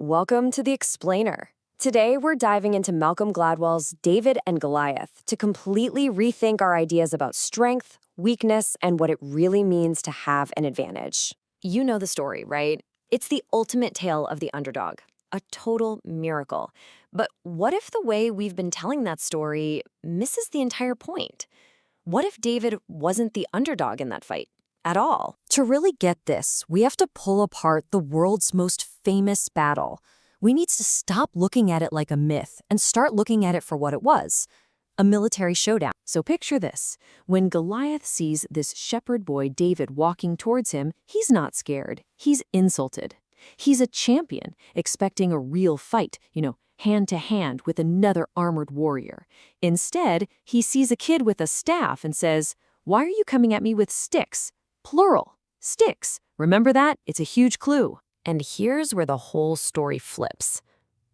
Welcome to The Explainer. Today, we're diving into Malcolm Gladwell's David and Goliath to completely rethink our ideas about strength, weakness, and what it really means to have an advantage. You know the story, right? It's the ultimate tale of the underdog, a total miracle. But what if the way we've been telling that story misses the entire point? What if David wasn't the underdog in that fight at all? To really get this, we have to pull apart the world's most famous battle. We need to stop looking at it like a myth and start looking at it for what it was, a military showdown. So picture this. When Goliath sees this shepherd boy David walking towards him, he's not scared. He's insulted. He's a champion, expecting a real fight, hand to hand with another armored warrior. Instead, he sees a kid with a staff and says, "Why are you coming at me with sticks?" Plural, sticks. Remember that? It's a huge clue. And here's where the whole story flips.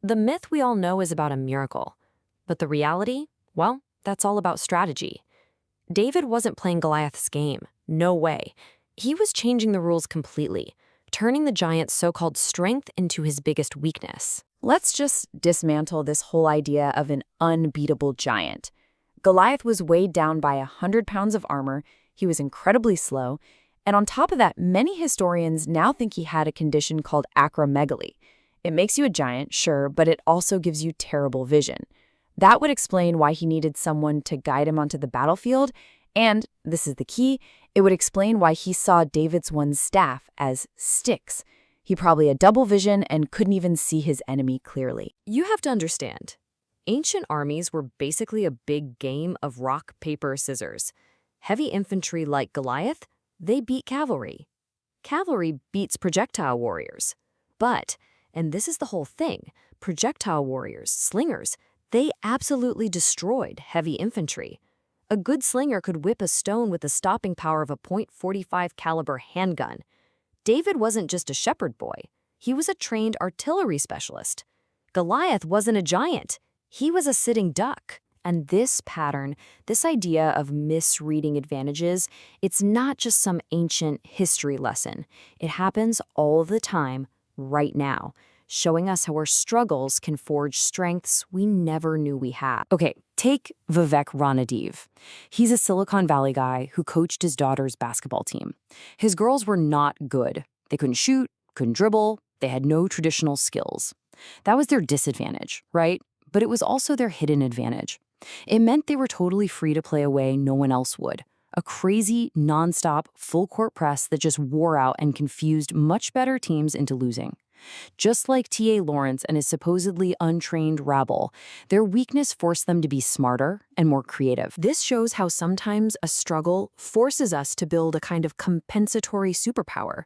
The myth we all know is about a miracle. But the reality? Well, that's all about strategy. David wasn't playing Goliath's game. No way. He was changing the rules completely, turning the giant's so-called strength into his biggest weakness. Let's just dismantle this whole idea of an unbeatable giant. Goliath was weighed down by 100 pounds of armor, he was incredibly slow, and on top of that, many historians now think he had a condition called acromegaly. It makes you a giant, sure, but it also gives you terrible vision. That would explain why he needed someone to guide him onto the battlefield, and, this is the key, it would explain why he saw David's one staff as sticks. He probably had double vision and couldn't even see his enemy clearly. You have to understand, ancient armies were basically a big game of rock, paper, scissors. Heavy infantry like Goliath, they beat cavalry. Cavalry beats projectile warriors. But, and this is the whole thing, projectile warriors, slingers, they absolutely destroyed heavy infantry. A good slinger could whip a stone with the stopping power of a .45 caliber handgun. David wasn't just a shepherd boy. He was a trained artillery specialist. Goliath wasn't a giant. He was a sitting duck. And this pattern, this idea of misreading advantages, it's not just some ancient history lesson. It happens all the time, right now, showing us how our struggles can forge strengths we never knew we had. Okay, take Vivek Ranadive. He's a Silicon Valley guy who coached his daughter's basketball team. His girls were not good. They couldn't shoot, couldn't dribble, they had no traditional skills. That was their disadvantage, right? But it was also their hidden advantage. It meant they were totally free to play a way no one else would. A crazy, nonstop, full-court press that just wore out and confused much better teams into losing. Just like T.A. Lawrence and his supposedly untrained rabble, their weakness forced them to be smarter and more creative. This shows how sometimes a struggle forces us to build a kind of compensatory superpower.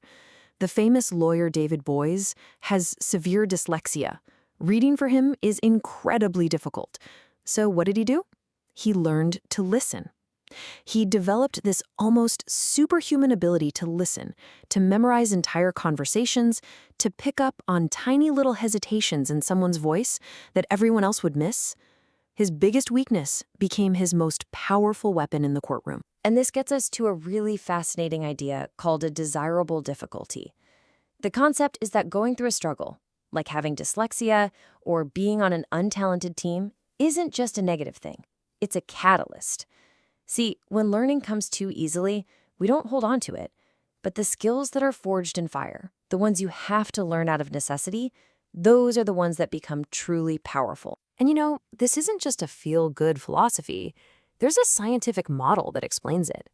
The famous lawyer David Boies has severe dyslexia. Reading for him is incredibly difficult. So what did he do? He learned to listen. He developed this almost superhuman ability to listen, to memorize entire conversations, to pick up on tiny little hesitations in someone's voice that everyone else would miss. His biggest weakness became his most powerful weapon in the courtroom. And this gets us to a really fascinating idea called a desirable difficulty. The concept is that going through a struggle, like having dyslexia or being on an untalented team, isn't just a negative thing. It's a catalyst. See, when learning comes too easily, we don't hold on to it. But the skills that are forged in fire, the ones you have to learn out of necessity, those are the ones that become truly powerful. And this isn't just a feel-good philosophy. There's a scientific model that explains it.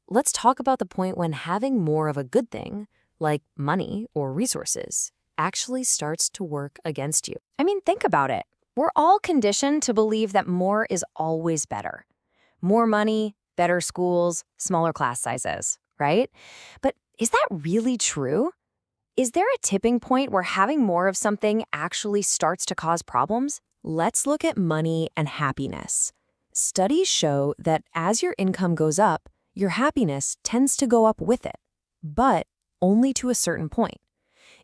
Let's talk about the point when having more of a good thing, like money or resources, actually starts to work against you. Think about it. We're all conditioned to believe that more is always better. More money, better schools, smaller class sizes, right? But is that really true? Is there a tipping point where having more of something actually starts to cause problems? Let's look at money and happiness. Studies show that as your income goes up, your happiness tends to go up with it, but only to a certain point.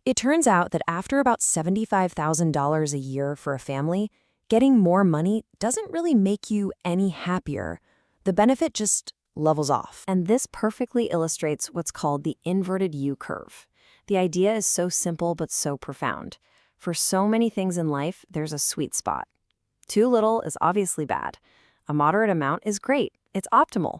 It turns out that after about $75,000 a year for a family, getting more money doesn't really make you any happier. The benefit just levels off. And this perfectly illustrates what's called the inverted U curve. The idea is so simple but so profound. For so many things in life, there's a sweet spot. Too little is obviously bad. A moderate amount is great. It's optimal.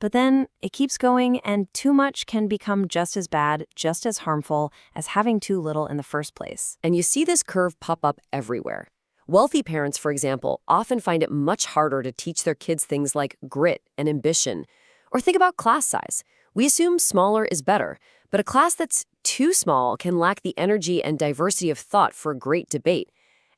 But then it keeps going, and too much can become just as bad, just as harmful as having too little in the first place. And you see this curve pop up everywhere. Wealthy parents, for example, often find it much harder to teach their kids things like grit and ambition. Or think about class size. We assume smaller is better, but a class that's too small can lack the energy and diversity of thought for a great debate.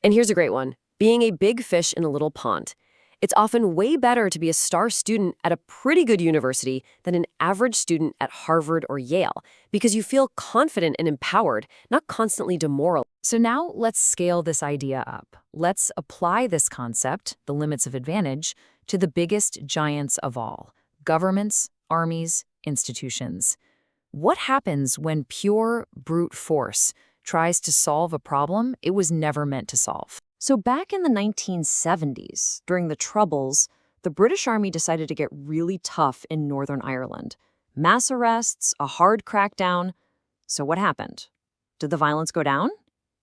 And here's a great one: being a big fish in a little pond. It's often way better to be a star student at a pretty good university than an average student at Harvard or Yale, because you feel confident and empowered, not constantly demoralized. So now let's scale this idea up. Let's apply this concept, the limits of advantage, to the biggest giants of all: governments, armies, institutions. What happens when pure brute force tries to solve a problem it was never meant to solve? So back in the 1970s, during the Troubles, the British Army decided to get really tough in Northern Ireland. Mass arrests, a hard crackdown. So what happened? Did the violence go down?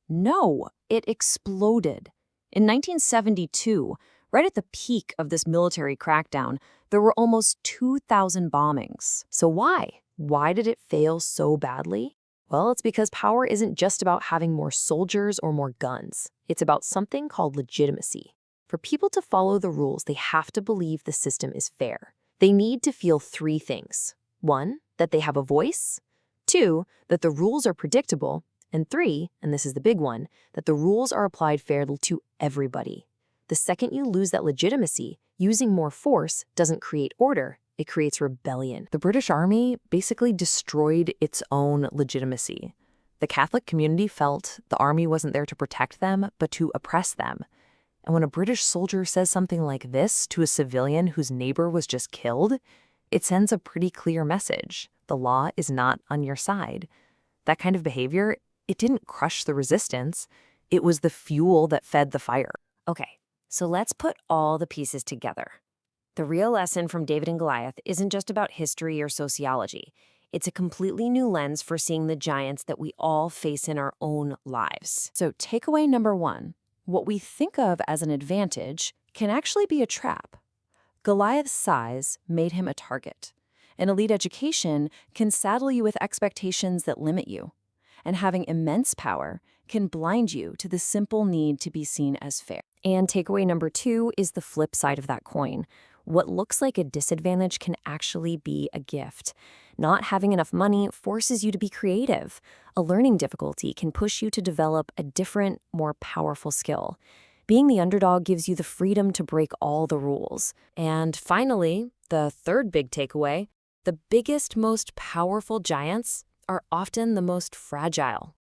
No, it exploded. In 1972, right at the peak of this military crackdown, there were almost 2,000 bombings. So why? Why did it fail so badly? Well, it's because power isn't just about having more soldiers or more guns. It's about something called legitimacy. For people to follow the rules, they have to believe the system is fair. They need to feel three things. 1, that they have a voice. 2, that the rules are predictable. And 3, and this is the big one, that the rules are applied fairly to everybody. The second you lose that legitimacy, using more force doesn't create order. It creates rebellion. The British Army basically destroyed its own legitimacy. The Catholic community felt the army wasn't there to protect them, but to oppress them. And when a British soldier says something like this to a civilian whose neighbor was just killed, it sends a pretty clear message. The law is not on your side. That kind of behavior, it didn't crush the resistance. It was the fuel that fed the fire. Okay, so let's put all the pieces together. The real lesson from David and Goliath isn't just about history or sociology. It's a completely new lens for seeing the giants that we all face in our own lives. So takeaway number 1, what we think of as an advantage can actually be a trap. Goliath's size made him a target. An elite education can saddle you with expectations that limit you. And having immense power can blind you to the simple need to be seen as fair. And takeaway number 2 is the flip side of that coin. What looks like a disadvantage can actually be a gift. Not having enough money forces you to be creative. A learning difficulty can push you to develop a different, more powerful skill. Being the underdog gives you the freedom to break all the rules. And finally, the third big takeaway, the biggest, most powerful giants are often the most fragile.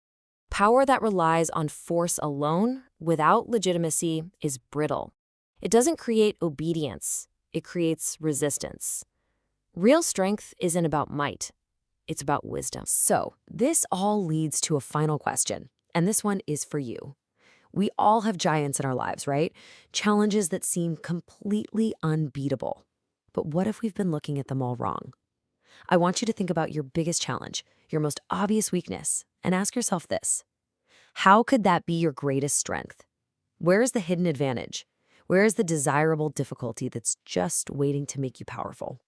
Power that relies on force alone, without legitimacy, is brittle. It doesn't create obedience. It creates resistance. Real strength isn't about might. It's about wisdom. So, this all leads to a final question, and this one is for you. We all have giants in our lives, right? Challenges that seem completely unbeatable. But what if we've been looking at them all wrong? I want you to think about your biggest challenge, your most obvious weakness, and ask yourself this: how could that be your greatest strength? Where is the hidden advantage? Where is the desirable difficulty that's just waiting to make you powerful?